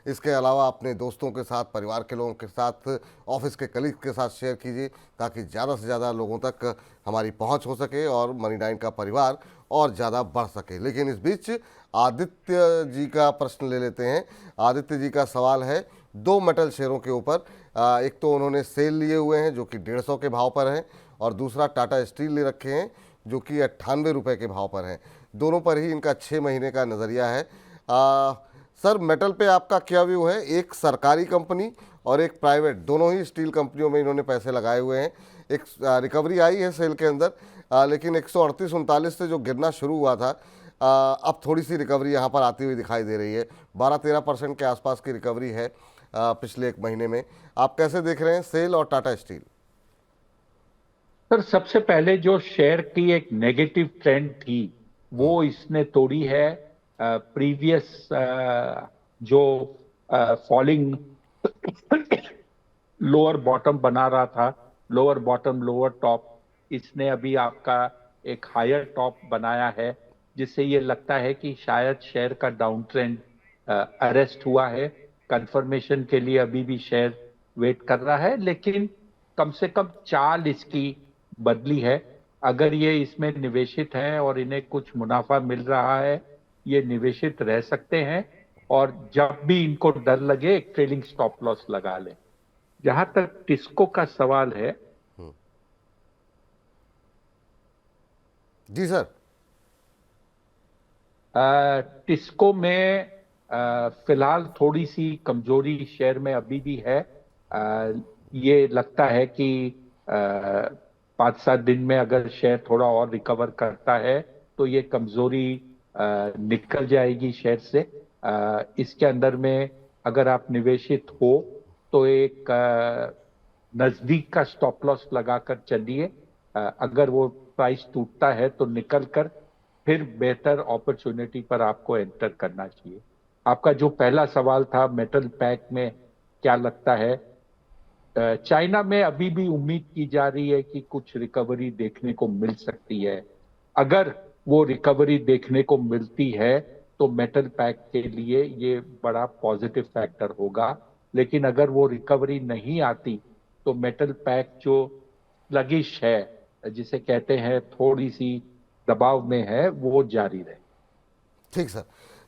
इसके अलावा अपने दोस्तों के साथ, परिवार के लोगों के साथ, ऑफिस के कलीग के साथ शेयर कीजिए, ताकि ज़्यादा से ज़्यादा लोगों तक हमारी पहुंच हो सके और मनी9 का परिवार और ज़्यादा बढ़ सके। लेकिन इस बीच आदित्य जी का प्रश्न ले लेते हैं। आदित्य जी का सवाल है 2 मेटल शेयरों के ऊपर। एक तो उन्होंने सेल लिए हुए हैं जो कि 150 के भाव पर हैं, और दूसरा टाटा स्टील ले रखे हैं जो कि 98 रुपये के भाव पर हैं। दोनों पर ही इनका 6 महीने का नज़रिया है। सर, मेटल पे आपका क्या व्यू है? एक सरकारी कंपनी और एक प्राइवेट, दोनों ही स्टील कंपनियों में इन्होंने पैसे लगाए हुए हैं। एक रिकवरी आई है सेल के अंदर, लेकिन 138-39 से जो गिरना शुरू हुआ था, अब थोड़ी सी रिकवरी यहाँ पर आती हुई दिखाई दे रही है। 12-13% के आसपास की रिकवरी है पिछले 1 महीने में। आप कैसे देख रहे हैं सेल और टाटा स्टील? सर, सबसे पहले जो शेयर की एक नेगेटिव ट्रेंड थी वो इसने तोड़ी है। प्रीवियस जो फॉलिंग लोअर बॉटम बना रहा था, लोअर बॉटम लोअर टॉप, इसने अभी आपका एक हायर टॉप बनाया है, जिससे ये लगता है कि शायद शेयर का डाउन ट्रेंड अरेस्ट हुआ है। कंफर्मेशन के लिए अभी भी शेयर वेट कर रहा है, लेकिन कम से कम चाल इसकी बदली है। अगर ये इसमें निवेशित हैं और इन्हें कुछ मुनाफा मिल रहा है, ये निवेशित रह सकते हैं, और जब भी इनको डर लगे एक ट्रेलिंग स्टॉप लॉस लगा लें। जहां तक टिस्को का सवाल है, जी सर। टिस्को में फिलहाल थोड़ी सी कमजोरी शेयर में अभी भी है। ये लगता है कि 5-7 दिन में अगर शेयर थोड़ा और रिकवर करता है तो ये कमजोरी निकल जाएगी शेयर से। इसके अंदर में अगर आप निवेशित हो तो एक नजदीक का स्टॉप लॉस लगाकर चलिए। अगर वो प्राइस टूटता है तो निकल कर फिर बेहतर अपॉर्चुनिटी पर आपको एंटर करना चाहिए। आपका जो पहला सवाल था मेटल पैक में क्या लगता है, चाइना में अभी भी उम्मीद की जा रही है कि कुछ रिकवरी देखने को मिल सकती है। अगर वो रिकवरी देखने को मिलती है तो मेटल पैक के लिए ये बड़ा पॉजिटिव फैक्टर होगा। लेकिन अगर वो रिकवरी नहीं आती तो मेटल पैक जो स्लगिश है, जिसे कहते हैं थोड़ी सी दबाव में है, वो जारी रहे। ठीक सर,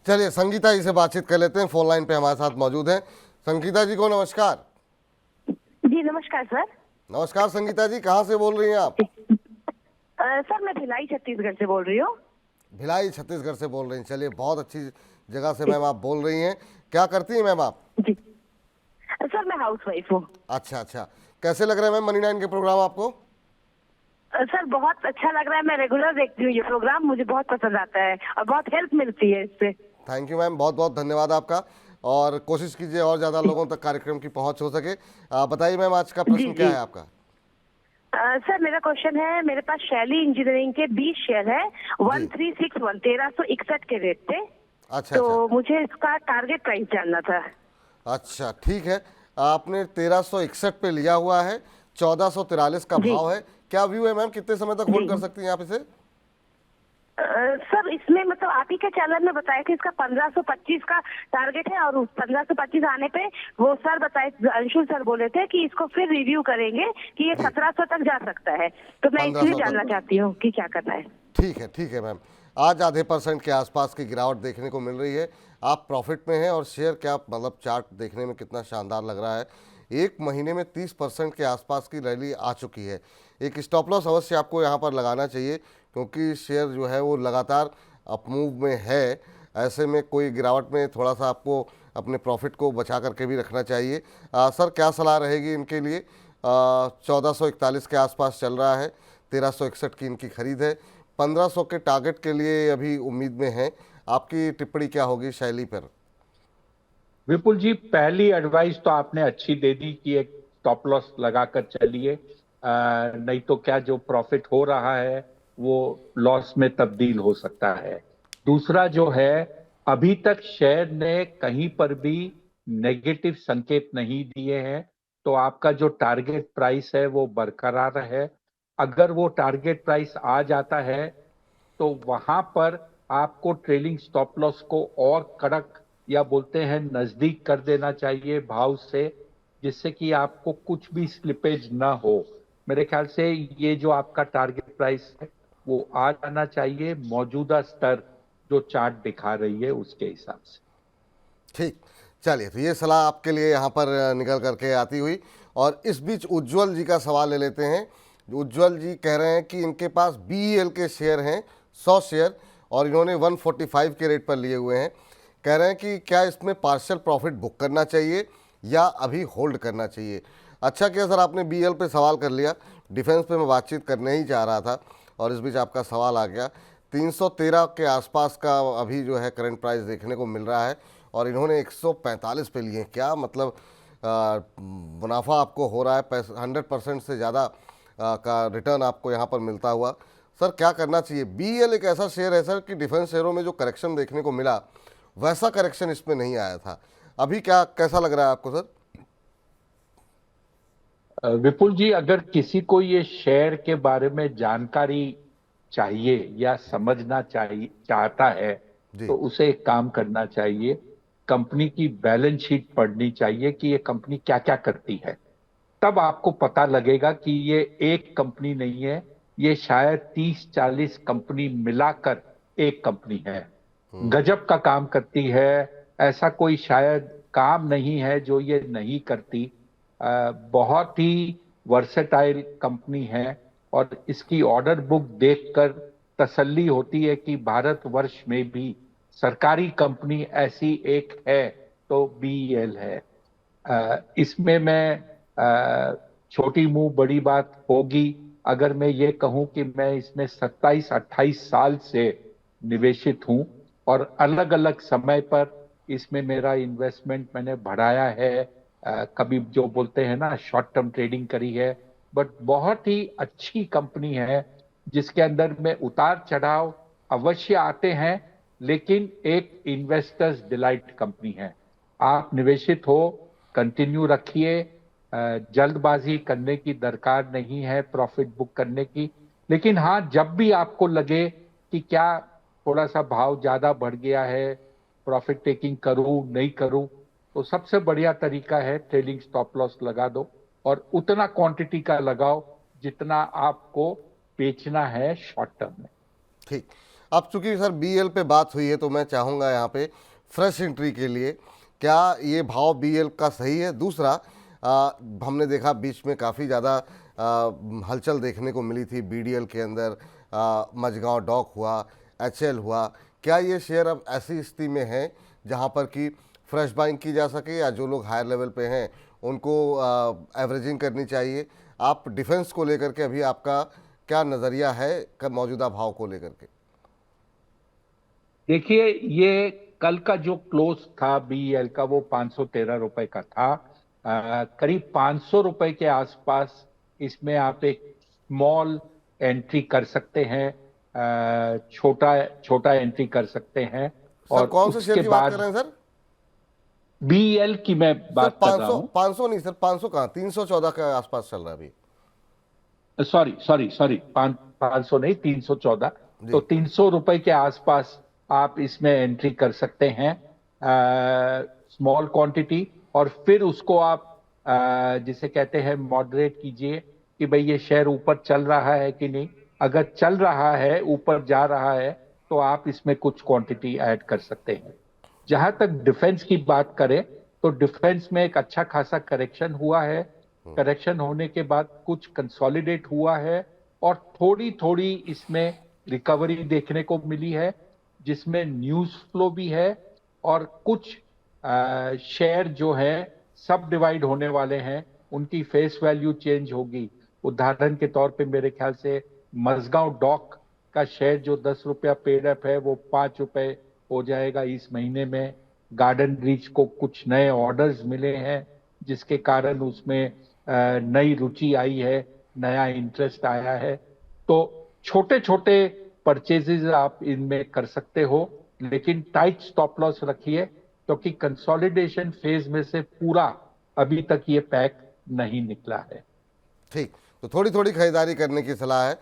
चलिए संगीता जी से बातचीत कर लेते हैं, फोन लाइन पे हमारे साथ मौजूद हैं। संगीता जी को नमस्कार। जी नमस्कार सर। नमस्कार संगीता जी, कहाँ से बोल रही हैं आप? सर मैं भिलाई छत्तीसगढ़ से बोल रही हूँ। भिलाई छत्तीसगढ़ से बोल रही हैं, चलिए बहुत अच्छी जगह से मैम आप बोल रही हैं। क्या करती हैं मैम आप? जी सर मैं हाउस वाइफ हूँ। अच्छा अच्छा, कैसे लग रहे हैं मैम मनी 9 के प्रोग्राम आपको? सर बहुत अच्छा लग रहा है, मैं रेगुलर देखती हूँ ये प्रोग्राम, मुझे बहुत पसंद आता है और बहुत हेल्प मिलती है इससे। थैंक यू मैम, बहुत बहुत धन्यवाद आपका, और कोशिश कीजिए और ज़्यादा लोगों तक कार्यक्रम की पहुंच हो सके। बताइए मैम, आज का प्रश्न क्या है आपका? सर मेरा क्वेश्चन है, मेरे पास शैली इंजीनियरिंग के 20 शेयर है 1361 1361 के रेट पे। अच्छा तो अच्छा मुझे इसका टारगेट प्राइस जानना था। अच्छा, ठीक है। आपने 1361 पे लिया हुआ है, 1443 का भाव है। क्या व्यू है मैम, कितने समय तक होल्ड कर सकती हैं आप इसे? सर इसमें मतलब आप ही के चैनल में बताया कि इसका 1525 का टारगेट है, और 1525 आने पे वो सर बताए, अंशुल सर बोले थे कि इसको फिर रिव्यू करेंगे कि ये 1700 तक जा सकता है। तो मैं इसलिए जानना चाहती हूँ कि क्या करना है। ठीक है मैम, आज आधे % के आसपास की गिरावट देखने को मिल रही है। आप प्रॉफिट में हैं, और शेयर क्या मतलब चार्ट देखने में कितना शानदार लग रहा है। एक महीने में 30% के आसपास की रैली आ चुकी है। एक स्टॉप लॉस अवश्य आपको यहाँ पर लगाना चाहिए, क्योंकि शेयर जो है वो लगातार अपमूव में है। ऐसे में कोई गिरावट में थोड़ा सा आपको अपने प्रॉफिट को बचा करके भी रखना चाहिए। सर क्या सलाह रहेगी इनके लिए? 1441 के आसपास चल रहा है, 1361 की इनकी खरीद है, 1500 के टारगेट के लिए अभी उम्मीद में है। आपकी टिप्पणी क्या होगी शैली पर? विपुल जी, पहली एडवाइस तो आपने अच्छी दे दी कि एक स्टॉप लॉस लगाकर चलिए, नहीं तो क्या जो प्रॉफिट हो रहा है वो लॉस में तब्दील हो सकता है। दूसरा जो है, अभी तक शेयर ने कहीं पर भी नेगेटिव संकेत नहीं दिए हैं, तो आपका जो टारगेट प्राइस है वो बरकरार है। अगर वो टारगेट प्राइस आ जाता है तो वहां पर आपको ट्रेलिंग स्टॉप लॉस को और कड़क, या बोलते हैं नजदीक कर देना चाहिए भाव से, जिससे कि आपको कुछ भी स्लिपेज ना हो। मेरे ख्याल से ये जो आपका टारगेट प्राइस है वो आ जाना चाहिए मौजूदा स्तर जो चार्ट दिखा रही है उसके हिसाब से। ठीक, चलिए, तो ये सलाह आपके लिए यहाँ पर निकल करके आती हुई। और इस बीच उज्ज्वल जी का सवाल ले लेते हैं। उज्ज्वल जी कह रहे हैं कि इनके पास BEL के शेयर हैं 100 शेयर, और इन्होंने 145 के रेट पर लिए हुए हैं। कह रहे हैं कि क्या इसमें पार्शियल प्रॉफिट बुक करना चाहिए या अभी होल्ड करना चाहिए? अच्छा किया सर आपने BEL पे सवाल कर लिया, डिफेंस पे मैं बातचीत करने ही चाह रहा था, और इस बीच आपका सवाल आ गया। 313 के आसपास का अभी जो है करंट प्राइस देखने को मिल रहा है, और इन्होंने 145 पे लिए। क्या मतलब मुनाफा आपको हो रहा है, 100% से ज़्यादा का रिटर्न आपको यहाँ पर मिलता हुआ। सर क्या करना चाहिए? BEL एक ऐसा शेयर है सर कि डिफेंस शेयरों में जो करेक्शन देखने को मिला वैसा करेक्शन इसमें नहीं आया था। अभी क्या कैसा लग रहा है आपको सर? विपुल जी, अगर किसी को ये शेयर के बारे में जानकारी चाहिए या समझना चाहिए चाहता है, जी। तो उसे एक काम करना चाहिए, कंपनी की बैलेंस शीट पढ़नी चाहिए कि ये कंपनी क्या क्या करती है। तब आपको पता लगेगा कि ये एक कंपनी नहीं है, ये शायद 30-40 कंपनी मिलाकर एक कंपनी है। गजब का काम करती है। ऐसा कोई शायद काम नहीं है जो ये नहीं करती। बहुत ही वर्सेटाइल कंपनी है और इसकी ऑर्डर बुक देखकर तसल्ली होती है कि भारतवर्ष में भी सरकारी कंपनी ऐसी एक है तो बीईएल है। इसमें मैं छोटी मुंह बड़ी बात होगी अगर मैं ये कहूं कि मैं इसमें 27-28 साल से निवेशित हूं और अलग अलग समय पर इसमें मेरा इन्वेस्टमेंट मैंने बढ़ाया है। कभी जो बोलते हैं ना शॉर्ट टर्म ट्रेडिंग करी है, बट बहुत ही अच्छी कंपनी है जिसके अंदर में उतार चढ़ाव अवश्य आते हैं, लेकिन एक इन्वेस्टर्स डिलाइट कंपनी है। आप निवेशित हो, कंटिन्यू रखिए। जल्दबाजी करने की दरकार नहीं है प्रॉफिट बुक करने की, लेकिन हाँ, जब भी आपको लगे कि क्या थोड़ा सा भाव ज्यादा बढ़ गया है, प्रॉफिट टेकिंग करूं नहीं करूं, तो सबसे बढ़िया तरीका है ट्रेलिंग स्टॉप लॉस लगा दो और उतना क्वांटिटी का लगाओ जितना आपको बेचना है शॉर्ट टर्म में। ठीक। अब चूंकि सर बीएल पे बात हुई है तो मैं चाहूँगा यहाँ पे फ्रेश एंट्री के लिए क्या ये भाव बीएल का सही है? दूसरा, हमने देखा बीच में काफ़ी ज़्यादा हलचल देखने को मिली थी बीडीएल के अंदर। मझगांव डॉक हुआ, एचएल हुआ। क्या ये शेयर अब ऐसी स्थिति में है जहाँ पर कि फ्रेश बाइंग की जा सके, या जो लोग हायर लेवल पे हैं उनको एवरेजिंग करनी चाहिए? आप डिफेंस को लेकर के अभी आपका क्या नज़रिया है मौजूदा भाव को लेकर के? देखिए, ये कल का जो क्लोज था बीएल का वो 513 रुपए का था। करीब 500 रुपए के आसपास इसमें आप एक स्मॉल एंट्री कर सकते हैं, छोटा छोटा एंट्री कर सकते हैं। सर और कौन से शेयर उसके की बात बाद कर रहे हैं सर? बीएल की मैं सर बात कर रहा हूं। 500 नहीं सर, 500 कहाँ, 314 के आसपास चल रहा है अभी। सॉरी सॉरी सॉरी, 500 नहीं, 314। जी। तो 300 रुपए के आसपास आप इसमें एंट्री कर सकते हैं, स्मॉल क्वांटिटी, और फिर उसको आप जिसे कहते हैं मॉडरेट कीजिए कि भाई ये शेयर ऊपर चल रहा है कि नहीं। अगर चल रहा है, ऊपर जा रहा है, तो आप इसमें कुछ क्वांटिटी ऐड कर सकते हैं। जहां तक डिफेंस की बात करें तो डिफेंस में एक अच्छा खासा करेक्शन हुआ है। करेक्शन होने के बाद कुछ कंसोलिडेट हुआ है और थोड़ी थोड़ी इसमें रिकवरी देखने को मिली है, जिसमें न्यूज फ्लो भी है और कुछ शेयर जो है सब डिवाइड होने वाले हैं, उनकी फेस वैल्यू चेंज होगी। उदाहरण के तौर पे मेरे ख्याल से मझगांव डॉक का शेयर जो 10 रुपया पेड अप है वो 5 रुपए हो जाएगा इस महीने में। गार्डन रीच को कुछ नए ऑर्डर्स मिले हैं जिसके कारण उसमें नई रुचि आई है, नया इंटरेस्ट आया है। तो छोटे छोटे परचेजेस आप इनमें कर सकते हो, लेकिन टाइट स्टॉप लॉस रखिए क्योंकि कंसोलिडेशन फेज में से पूरा अभी तक ये पैक नहीं निकला है। ठीक, तो थोड़ी थोड़ी खरीदारी करने की सलाह है।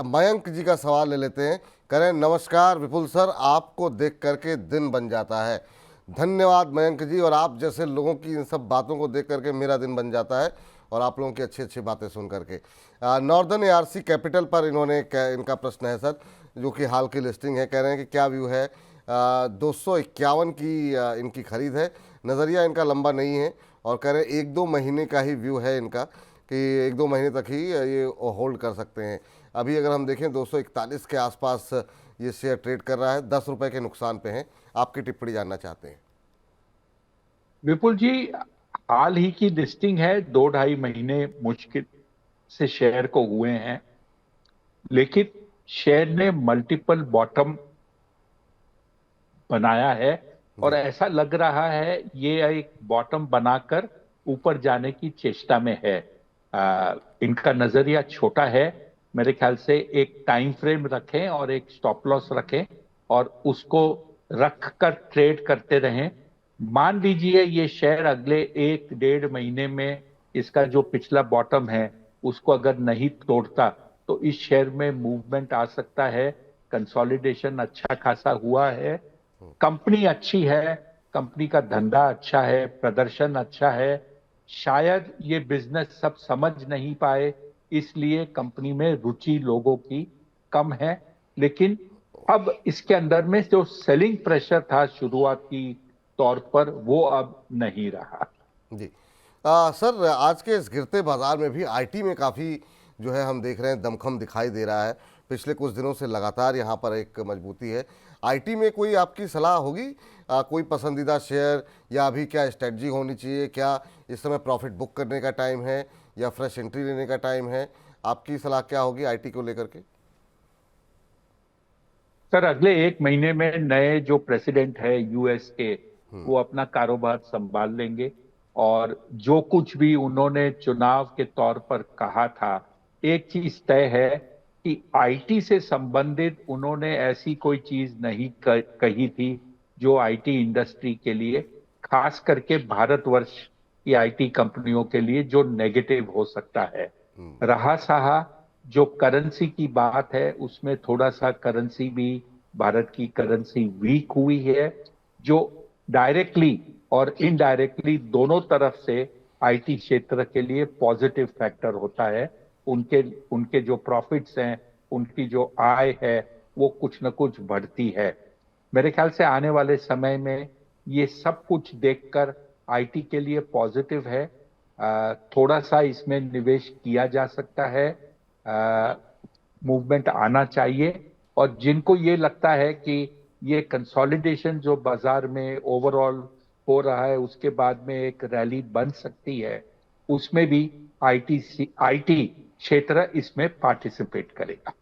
मयंक जी का सवाल ले लेते हैं। करें, नमस्कार विपुल सर, आपको देख करके दिन बन जाता है। धन्यवाद मयंक जी, और आप जैसे लोगों की इन सब बातों को देख करके मेरा दिन बन जाता है, और आप लोगों की अच्छी अच्छी बातें सुन करके। नॉर्दर्न एआरसी कैपिटल पर इनका प्रश्न है सर, जो कि हाल की लिस्टिंग है। कह रहे हैं कि क्या व्यू है, 251 की इनकी खरीद है, नज़रिया इनका लंबा नहीं है, और कह रहे हैं 1-2 महीने का ही व्यू है इनका, कि 1-2 महीने तक ही ये होल्ड कर सकते हैं। अभी अगर हम देखें 241 के आसपास ये शेयर ट्रेड कर रहा है, 10 रुपए के नुकसान पे हैं। आपकी टिप्पणी जानना चाहते हैं। विपुल जी, हाल ही की लिस्टिंग है, 2-2.5 महीने मुश्किल से शेयर को हुए हैं, लेकिन शेयर ने मल्टीपल बॉटम बनाया है और ऐसा लग रहा है ये एक बॉटम बनाकर ऊपर जाने की चेष्टा में है। इनका नजरिया छोटा है, मेरे ख्याल से एक टाइम फ्रेम रखें और एक स्टॉप लॉस रखें और उसको रखकर ट्रेड करते रहें। मान लीजिए ये शेयर अगले 1-1.5 महीने में इसका जो पिछला बॉटम है उसको अगर नहीं तोड़ता तो इस शेयर में मूवमेंट आ सकता है। कंसोलिडेशन अच्छा खासा हुआ है, कंपनी अच्छी है, कंपनी का धंधा अच्छा है, प्रदर्शन अच्छा है। शायद ये बिजनेस सब समझ नहीं पाए, इसलिए कंपनी में रुचि लोगों की कम है। लेकिन अब इसके अंदर में जो सेलिंग प्रेशर था शुरुआती तौर पर वो अब नहीं रहा। जी सर, आज के इस गिरते बाजार में भी आईटी में काफ़ी जो है हम देख रहे हैं दमखम दिखाई दे रहा है। पिछले कुछ दिनों से लगातार यहाँ पर एक मजबूती है। आईटी में कोई आपकी सलाह होगी, कोई पसंदीदा शेयर या अभी क्या स्ट्रेटजी होनी चाहिए? क्या इस समय प्रॉफिट बुक करने का टाइम है या फ्रेश एंट्री लेने का टाइम है? आपकी सलाह क्या होगी आईटी को लेकर के? सर, अगले 1 महीने में नए जो प्रेसिडेंट है यूएस के, वो अपना कारोबार संभाल लेंगे और जो कुछ भी उन्होंने चुनाव के तौर पर कहा था, एक चीज तय है कि आईटी से संबंधित उन्होंने ऐसी कोई चीज नहीं कही थी जो आईटी इंडस्ट्री के लिए, खास करके भारतवर्ष की आईटी कंपनियों के लिए, जो नेगेटिव हो सकता है। रहा सहा जो करेंसी की बात है, उसमें थोड़ा सा करेंसी भी, भारत की करेंसी वीक हुई है, जो डायरेक्टली और इनडायरेक्टली दोनों तरफ से आईटी क्षेत्र के लिए पॉजिटिव फैक्टर होता है। उनके उनके जो प्रॉफिट्स हैं, उनकी जो आय है, वो कुछ न कुछ बढ़ती है। मेरे ख्याल से आने वाले समय में ये सब कुछ देखकर आईटी के लिए पॉजिटिव है। थोड़ा सा इसमें निवेश किया जा सकता है, मूवमेंट आना चाहिए। और जिनको ये लगता है कि ये कंसोलिडेशन जो बाजार में ओवरऑल हो रहा है उसके बाद में एक रैली बन सकती है, उसमें भी आईटी क्षेत्र इसमें पार्टिसिपेट करेगा।